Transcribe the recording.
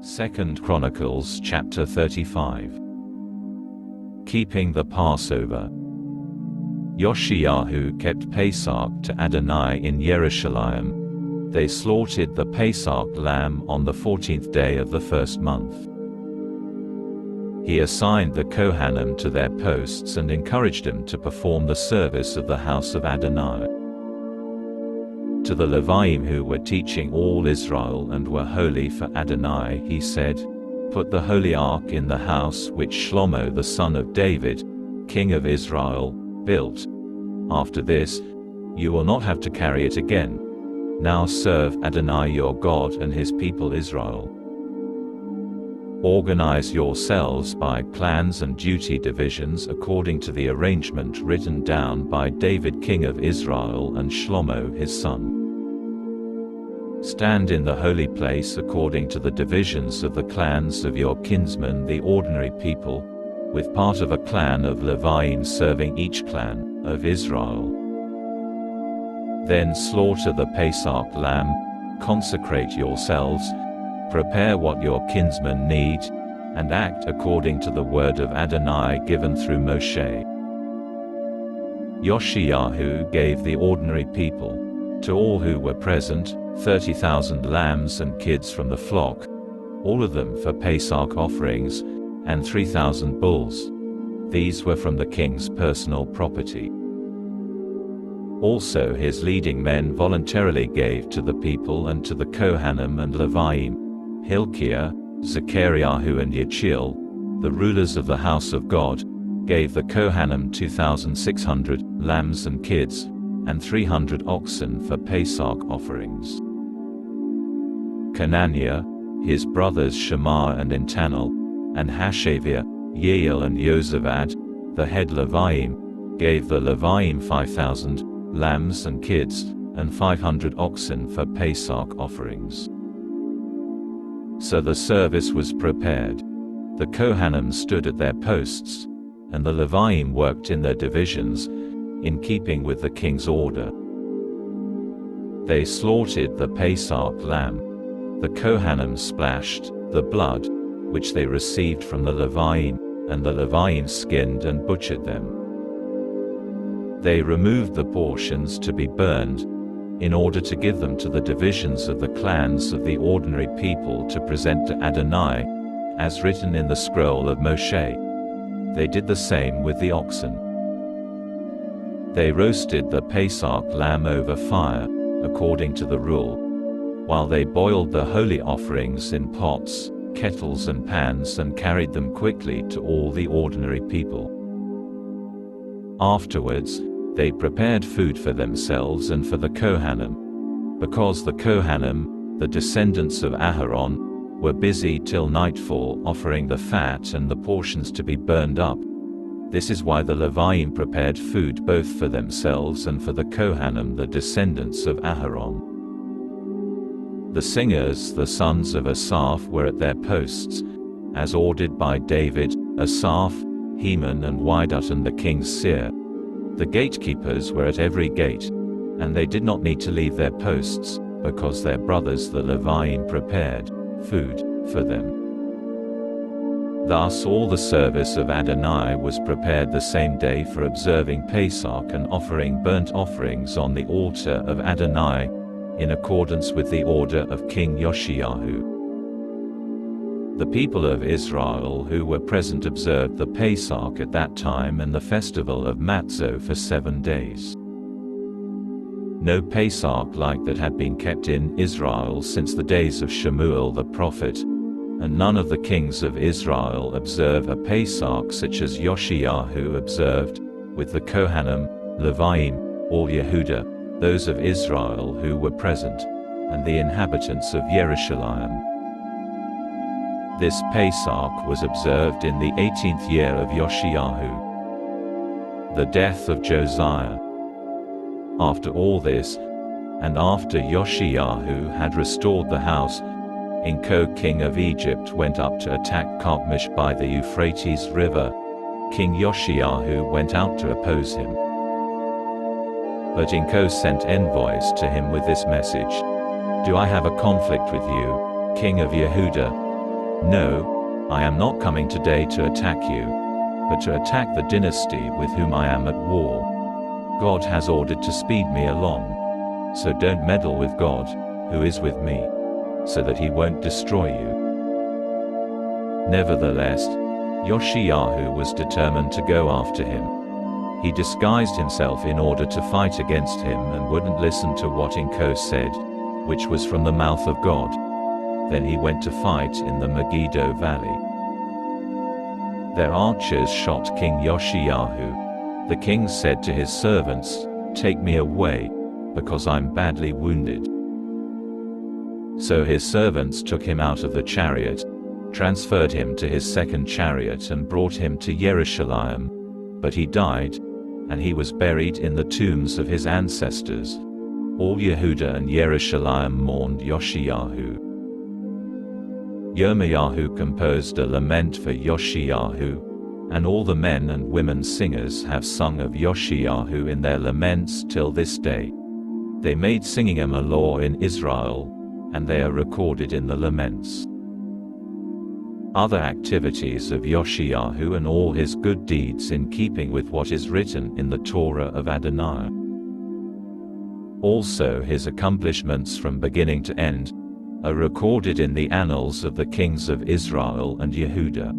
2 Chronicles chapter 35. Keeping the Passover. Josiah kept Pesach to Adonai in Jerusalem. They slaughtered the Pesach lamb on the 14th day of the first month. He assigned the Kohanim to their posts and encouraged them to perform the service of the house of Adonai. To the Leviim who were teaching all Israel and were holy for Adonai, he said, "Put the holy ark in the house which Shlomo the son of David, king of Israel, built. After this, you will not have to carry it again. Now serve Adonai your God and his people Israel. Organize yourselves by clans and duty divisions according to the arrangement written down by David king of Israel and Shlomo his son. Stand in the holy place according to the divisions of the clans of your kinsmen the ordinary people, with part of a clan of Leviim serving each clan of Israel. Then slaughter the Pesach lamb, consecrate yourselves, prepare what your kinsmen need, and act according to the word of Adonai given through Moshe." Josiah gave the ordinary people, to all who were present, 30,000 lambs and kids from the flock, all of them for Pesach offerings, and 3,000 bulls. These were from the king's personal property. Also his leading men voluntarily gave to the people and to the Kohanim and Leviim, Hilkiah, Zechariah and Yechiel, the rulers of the house of God, gave the Kohanim 2,600 lambs and kids, and 300 oxen for Pesach offerings. Kenaniah, his brothers Shammah and Intanel, and Hashaviah, Yeiel and Yozavad, the head Leviim, gave the Leviim 5,000 lambs and kids, and 500 oxen for Pesach offerings. So the service was prepared. The Kohanim stood at their posts, and the Leviim worked in their divisions, in keeping with the king's order. They slaughtered the Pesach lamb. The Kohanim splashed the blood, which they received from the Leviim, and the Leviim skinned and butchered them. They removed the portions to be burned, in order to give them to the divisions of the clans of the ordinary people to present to Adonai, as written in the scroll of Moshe. They did the same with the oxen. They roasted the Pesach lamb over fire, according to the rule, while they boiled the holy offerings in pots, kettles and pans and carried them quickly to all the ordinary people. Afterwards, they prepared food for themselves and for the Kohanim, because the Kohanim, the descendants of Aharon, were busy till nightfall offering the fat and the portions to be burned up. This is why the Leviim prepared food both for themselves and for the Kohanim, the descendants of Aharon. The singers, the sons of Asaph, were at their posts, as ordered by David, Asaph, Heman and Yedutun the king's seer. The gatekeepers were at every gate, and they did not need to leave their posts, because their brothers the Leviim prepared food for them. Thus all the service of Adonai was prepared the same day for observing Pesach and offering burnt offerings on the altar of Adonai, in accordance with the order of King Josiah. The people of Israel who were present observed the Pesach at that time and the festival of Matzah for 7 days. No Pesach like that had been kept in Israel since the days of Shemuel the prophet, and none of the kings of Israel observe a Pesach such as Josiah observed, with the Kohanim, Leviim, all Yehudah, those of Israel who were present, and the inhabitants of Jerusalem. This Pesach was observed in the 18th year of Josiah. The death of Josiah. After all this, and after Josiah had restored the house, Inko king of Egypt went up to attack Carchemish by the Euphrates River. King Josiah went out to oppose him. But Inko sent envoys to him with this message: "Do I have a conflict with you, king of Yehudah? "No, I am not coming today to attack you, but to attack the dynasty with whom I am at war. God has ordered to speed me along. So don't meddle with God, who is with me, so that he won't destroy you." Nevertheless, Yoshiyahu was determined to go after him. He disguised himself in order to fight against him and wouldn't listen to what Inko said, which was from the mouth of God. Then he went to fight in the Megiddo Valley. Their archers shot King Yoshiyahu. The king said to his servants, "Take me away, because I'm badly wounded." So his servants took him out of the chariot, transferred him to his second chariot and brought him to Jerusalem. But he died, and he was buried in the tombs of his ancestors. All Yehuda and Jerusalem mourned Yoshiyahu. Yirmiyahu composed a lament for Yoshiyahu, and all the men and women singers have sung of Yoshiyahu in their laments till this day. They made singing a law in Israel, and they are recorded in the laments. Other activities of Yoshiyahu and all his good deeds in keeping with what is written in the Torah of Adonai. Also his accomplishments from beginning to end are recorded in the annals of the kings of Israel and Yehuda.